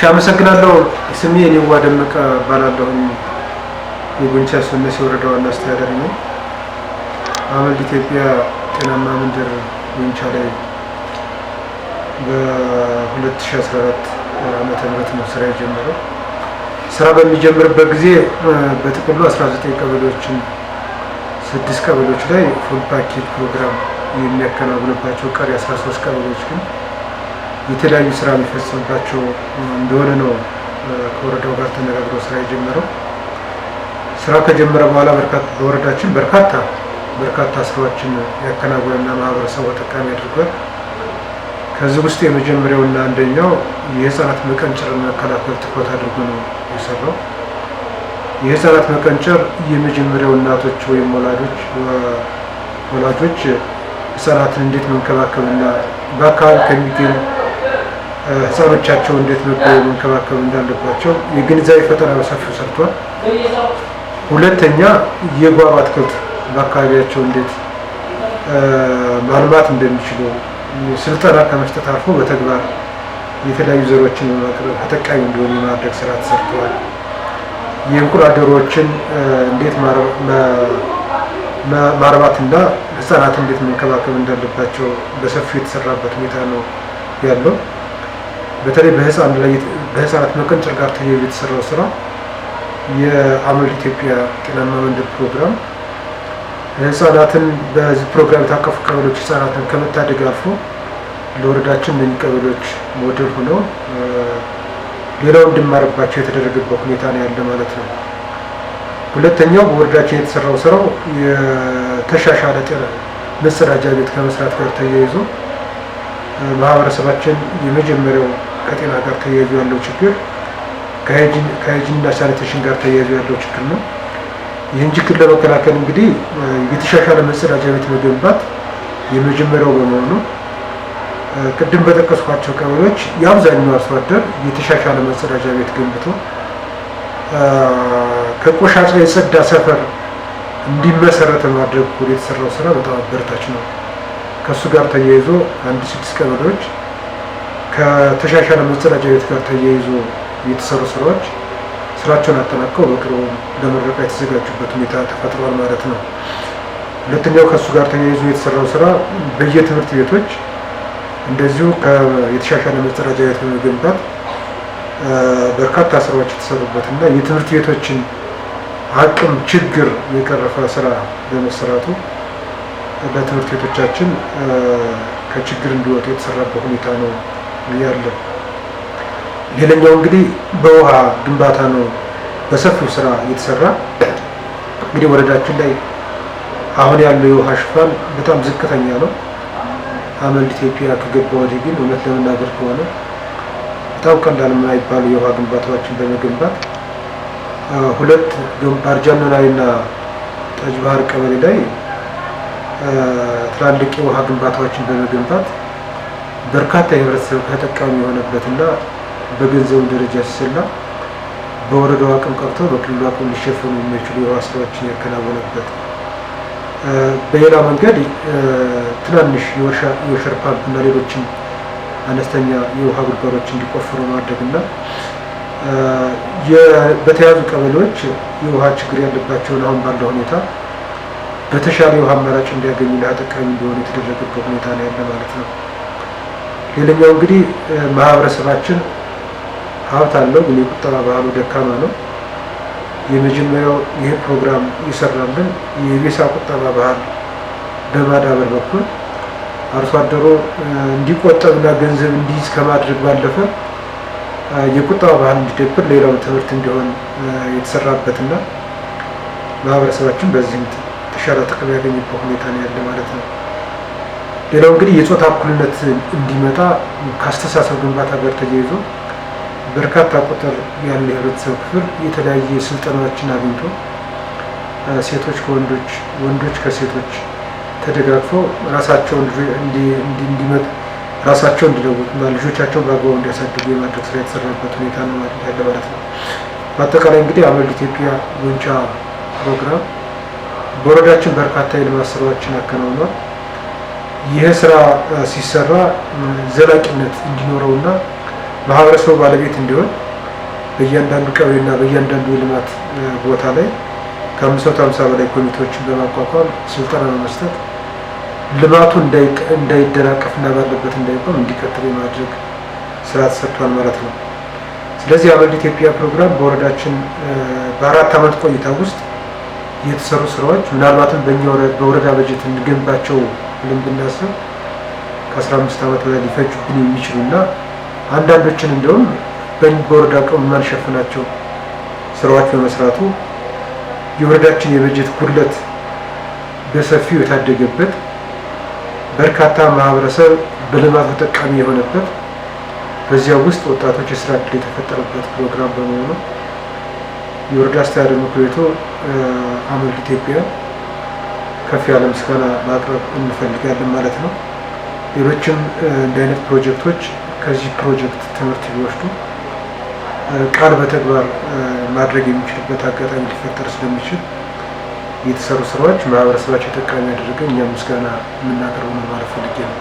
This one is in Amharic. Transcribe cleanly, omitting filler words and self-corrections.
አመሰግናለሁ። ስሜ የኔዋ ደመቀ እባላለሁ። የጎንቻ ሶነሴ ወረዳ ዋና አስተዳዳሪ ነኝ። አመልድ ኢትዮጵያ ጤናማ መንደር ጎንቻ ላይ በ2014 ዓመተ ምህረት ነው ስራ የጀመረው። ስራ በሚጀምርበት ጊዜ በጥቅሉ 19 ቀበሌዎችን 6 ቀበሌዎች ላይ ፉል ፓኬጅ ፕሮግራም የሚያከናውንባቸው ቀሪ 13 ቀበሌዎች ግን የተለያዩ ስራ የሚፈጸምባቸው እንደሆነ ነው ከወረዳው ጋር ተነጋግሮ ስራ የጀመረው። ስራ ከጀመረ በኋላ በወረዳችን በርካታ ስራዎችን ያከናወነና ማህበረሰቡ ተጠቃሚ አድርጓል። ከዚህ ውስጥ የመጀመሪያውና አንደኛው የህፃናት መቀንጨር መከላከል ትኩረት አድርጎ ነው የሰራው። የህፃናት መቀንጨር የመጀመሪያው እናቶች ወይም ወላጆች ህፃናትን እንዴት መንከባከብና በአካባቢ ከሚገኙ ህፃኖቻቸው እንዴት መንከባከብ እንዳለባቸው የግንዛቤ ፈጠራ በሰፊው ሰርቷል። ሁለተኛ የጓሮ አትክልት በአካባቢያቸው እንዴት ማልማት እንደሚችሉ ስልጠና ከመስጠት አልፎ በተግባር የተለያዩ ዘሮችን በማቅረብ ተጠቃሚ እንዲሆኑ የማድረግ ስራ ተሰርተዋል። የእንቁላል ዶሮዎችን እንዴት ማርባትና ህፃናት እንዴት መንከባከብ እንዳለባቸው በሰፊው የተሰራበት ሁኔታ ነው ያለው። በተለይ በህፃናት መቀንጨር ጋር ተያይዞ የተሰራው ስራ የአመልድ ኢትዮጵያ ጤናማ መንደር ፕሮግራም ህፃናትን በዚህ ፕሮግራም የታቀፉ ቀበሌዎች ህፃናትን ከመታደግ አልፎ ለወረዳችን እነዚህ ቀበሌዎች ሞዴል ሆነው ሌላው እንዲማርባቸው የተደረገበት ሁኔታ ነው ያለ ማለት ነው። ሁለተኛው በወረዳችን የተሰራው ስራው የተሻሻለ መጸዳጃ ቤት ከመስራት ጋር ተያይዞ ማህበረሰባችን የመጀመሪያው ከጤና ጋር ተያይዞ ያለው ችግር ከሃይጂንና ሳኒቴሽን ጋር ተያይዞ ያለው ችግር ነው። ይህን ችግር ለመከላከል እንግዲህ የተሻሻለ መጸዳጃ ቤት መገንባት የመጀመሪያው በመሆኑ ቅድም በጠቀስኳቸው ቀበሌዎች የአብዛኛው አርሶ አደር የተሻሻለ መጸዳጃ ቤት ገንብቶ ከቆሻሻ የጸዳ ሰፈር እንዲመሰረት ማድረግ የተሰራው ስራ በጣም አበረታች ነው። ከሱ ጋር ተያይዞ 6 ቀበሌዎች ከተሻሻለ መጸዳጃ ቤት ጋር ተያይዞ የተሰሩ ስራዎች ስራቸውን አጠናቀው በቅርቡ ለምረቃ የተዘጋጁበት ሁኔታ ተፈጥሯል ማለት ነው። ሁለተኛው ከሱ ጋር ተያይዞ የተሰራው ስራ በየትምህርት ቤቶች እንደዚሁ የተሻሻለ መጸዳጃ ቤት በመገንባት በርካታ ስራዎች የተሰሩበትና የትምህርት ቤቶችን አቅም ችግር የቀረፈ ስራ በመሰራቱ በትምህርት ቤቶቻችን ከችግር እንዲወጡ የተሰራበት ሁኔታ ነው ያለው። ሌላኛው እንግዲህ በውሃ ግንባታ ነው በሰፊው ስራ የተሰራ። እንግዲህ ወረዳችን ላይ አሁን ያለው የውሃ ሽፋን በጣም ዝቅተኛ ነው። አመልድ ኢትዮጵያ ከገባ ወዲህ ግን እውነት ለመናገር ከሆነ በጣም ቀላል የማይባሉ የውሃ ግንባታዎችን በመገንባት 2 ባርጃኖላይና ጠጅ ባህር ቀበሌ ላይ ትላልቅ የውሃ ግንባታዎችን በመገንባት በርካታ የህብረተሰብ ተጠቃሚ የሆነበትና በገንዘቡ ደረጃ ሲሰላ በወረዳው አቅም ቀርቶ በክልሉ አቅም ሊሸፈኑ የሚችሉ የውሃ ስራዎችን ያከናወነበት፣ በሌላ መንገድ ትናንሽ የወሸር ፓምፕ እና ሌሎችን አነስተኛ የውሃ ጉድጓዶች እንዲቆፍሩ ማድረግና በተያዙ ቀበሌዎች የውሃ ችግር ያለባቸውን አሁን ባለው ሁኔታ በተሻለ የውሃ አማራጭ እንዲያገኙ ተጠቃሚ እንዲሆኑ የተደረገበት ሁኔታ ነው ያለ ማለት ነው። ሌላኛው እንግዲህ ማህበረሰባችን ሀብት አለው ግን የቁጠባ ባህሉ ደካማ ነው። የመጀመሪያው ይህ ፕሮግራም ይሰራልን የቤሳ ቁጠባ ባህል በማዳበር በኩል አርሶ አደሩ እንዲቆጠብና ገንዘብ እንዲይዝ ከማድረግ ባለፈ የቁጠባ ባህል እንዲደብር ሌላው ትምህርት እንዲሆን የተሰራበትና ማህበረሰባችን በዚህም ተሻለ ጥቅም ያገኘበት ሁኔታ ነው ያለ ማለት ነው። ሌላው እንግዲህ የጾታ እኩልነት እንዲመጣ ከአስተሳሰብ ግንባታ ጋር ተያይዞ በርካታ ቁጥር ያለ የህብረተሰብ ክፍል የተለያየ ስልጠናዎችን አግኝቶ ሴቶች ከወንዶች ወንዶች ከሴቶች ተደጋግፈው ራሳቸውን እንዲለውጡና ልጆቻቸውን በአግባቡ እንዲያሳድጉ የማድረግ ስራ የተሰራበት ሁኔታ ነው ያለ ማለት ነው። በአጠቃላይ እንግዲህ አመልድ ኢትዮጵያ ጎንቻ ፕሮግራም በወረዳችን በርካታ የልማት ስራዎችን አከናውኗል። ይህ ስራ ሲሰራ ዘላቂነት እንዲኖረውና ማህበረሰቡ ባለቤት እንዲሆን በእያንዳንዱ ቀበሌና በእያንዳንዱ የልማት ቦታ ላይ ከ550 በላይ ኮሚቴዎችን በማቋቋም ስልጠና በመስጠት ልማቱ እንዳይደናቀፍና ባለበት እንዳይቆም እንዲቀጥል የማድረግ ስራ ተሰርቷል ማለት ነው። ስለዚህ አመልድ ኢትዮጵያ ፕሮግራም በወረዳችን በ4 ዓመት ቆይታ ውስጥ የተሰሩ ስራዎች ምናልባትም በወረዳ በጀት እንገንባቸው ብለን ብናስብ ከ15 ዓመት በላይ ሊፈጁብን የሚችሉና አንዳንዶችን እንደውም በወረዳ አቅም የማንሸፍናቸው ስራዎች በመስራቱ የወረዳችን የበጀት ጉድለት በሰፊው የታደገበት በርካታ ማህበረሰብ በልማት ተጠቃሚ የሆነበት በዚያ ውስጥ ወጣቶች የስራ ዕድል የተፈጠረበት ፕሮግራም በመሆኑ የወረዳ አስተዳደር ምክር ቤቱ አመልድ ኢትዮጵያ ከፍ ያለ ምስጋና ማቅረብ እንፈልጋለን ማለት ነው። ሌሎችም እንደ አይነት ፕሮጀክቶች ከዚህ ፕሮጀክት ትምህርት ቢወስዱ ቃል በተግባር ማድረግ የሚችልበት አጋጣሚ ሊፈጠር ስለሚችል የተሰሩ ስራዎች ማህበረሰባቸው ተጠቃሚ ያደረገ እኛም ምስጋና የምናቀርበው ነው ማለት ፈልጌ ነው።